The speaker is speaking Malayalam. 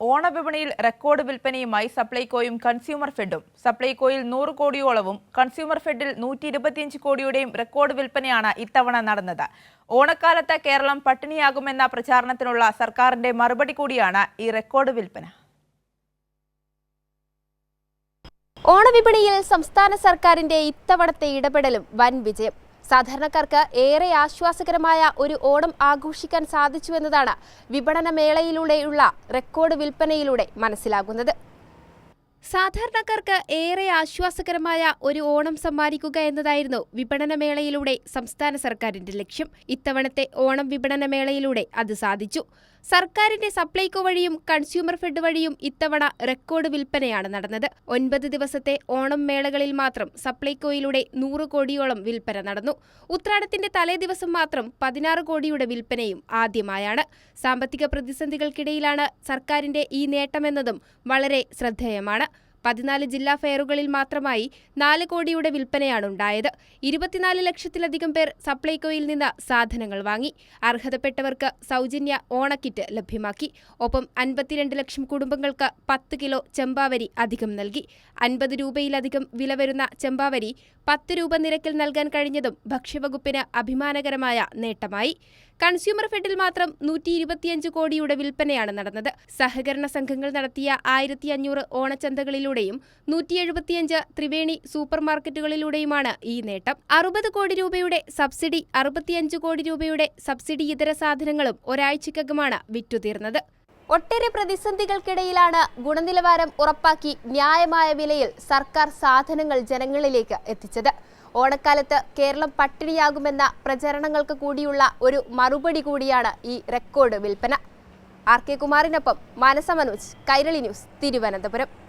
ഓണവിപണിയിൽ റെക്കോർഡ് വിൽപ്പനയുമായി സപ്ലൈകോയും കൺസ്യൂമർ ഫെഡും. സപ്ലൈകോയിൽ 100 കോടിയോളവും കൺസ്യൂമർ ഫെഡിൽ 125 കോടിയുടെയും റെക്കോർഡ് വിൽപ്പനയാണ് ഇത്തവണ നടന്നത്. ഓണക്കാലത്ത് കേരളം പട്ടിണിയാകുമെന്ന പ്രചാരണത്തിനുള്ള സർക്കാരിന്റെ മറുപടി കൂടിയാണ് ഈ റെക്കോർഡ് വിൽപ്പന. ഓണവിപണിയിൽ സംസ്ഥാന സർക്കാരിന്റെ ഇത്തവണത്തെ ഇടപെടലും വൻ വിജയം. സാധാരണക്കാർക്ക് ഏറെ ആശ്വാസകരമായ ഒരു ഓണം ആഘോഷിക്കാൻ സാധിച്ചുവെന്നതാണ് വിപണന മേളയിലൂടെയുള്ള റെക്കോർഡ് വിൽപ്പനയിലൂടെ മനസ്സിലാകുന്നത്. സാധാരണക്കാർക്ക് ഏറെ ആശ്വാസകരമായ ഒരു ഓണം സമ്മാനിക്കുക എന്നതായിരുന്നു വിപണനമേളയിലൂടെ സംസ്ഥാന സർക്കാരിന്റെ ലക്ഷ്യം. ഇത്തവണത്തെ ഓണം വിപണനമേളയിലൂടെ അത് സാധിച്ചു. സർക്കാരിന്റെ സപ്ലൈകോ വഴിയും കൺസ്യൂമർ ഫെഡ് വഴിയും ഇത്തവണ റെക്കോർഡ് വിൽപ്പനയാണ് നടന്നത്. 9 ദിവസത്തെ ഓണം മേളകളിൽ മാത്രം സപ്ലൈകോയിലൂടെ 100 കോടിയോളം വിൽപ്പന നടന്നു. ഉത്രാടത്തിന്റെ തലേദിവസം മാത്രം 16 കോടിയുടെ വിൽപ്പനയും ആദ്യമായാണ്. സാമ്പത്തിക പ്രതിസന്ധികൾക്കിടയിലാണ് സർക്കാരിന്റെ ഈ നേട്ടമെന്നതും വളരെ ശ്രദ്ധേയമാണ്. 14 ജില്ലാ ഫെയറുകളിൽ മാത്രമായി 4 കോടിയുടെ വിൽപ്പനയാണുണ്ടായത്. 24 ലക്ഷത്തിലധികം പേർ സപ്ലൈകോയിൽ നിന്ന് സാധനങ്ങൾ വാങ്ങി. അർഹതപ്പെട്ടവർക്ക് സൗജന്യ ഓണക്കിറ്റ് ലഭ്യമാക്കി. ഒപ്പം 52 ലക്ഷം കുടുംബങ്ങൾക്ക് 10 കിലോ ചെമ്പാവരി അധികം നൽകി. 50 രൂപയിലധികം വില വരുന്ന ചെമ്പാവരി 10 രൂപ നിരക്കിൽ നൽകാൻ കഴിഞ്ഞതും ഭക്ഷ്യവകുപ്പിന് അഭിമാനകരമായ നേട്ടമായി. കൺസ്യൂമർ ഫെഡിൽ മാത്രം 125 കോടിയുടെ വിൽപ്പനയാണ് നടന്നത്. സഹകരണ സംഘങ്ങൾ നടത്തിയ 1500 ഓണച്ചന്തകളിലൂടെയും 175 ത്രിവേണി സൂപ്പർ മാർക്കറ്റുകളിലൂടെയുമാണ് ഈ നേട്ടം. 60 കോടി രൂപയുടെ സബ്സിഡി, 65 കോടി രൂപയുടെ സബ്സിഡി ഇതര സാധനങ്ങളും ഒരാഴ്ചക്കകമാണ് വിറ്റുതീർന്നത്. ഒട്ടേറെ പ്രതിസന്ധികൾക്കിടയിലാണ് ഗുണനിലവാരം ഉറപ്പാക്കി ന്യായമായ വിലയിൽ സർക്കാർ സാധനങ്ങൾ ജനങ്ങളിലേക്ക് എത്തിച്ചത്. ഓണക്കാലത്ത് കേരളം പട്ടിണിയാകുമെന്ന പ്രചരണങ്ങൾക്ക് കൂടിയുള്ള ഒരു മറുപടി കൂടിയാണ് ഈ റെക്കോർഡ് വിൽപ്പന. RK കുമാറിനൊപ്പം മാനസ മനോജ്, കൈരളി ന്യൂസ്, തിരുവനന്തപുരം.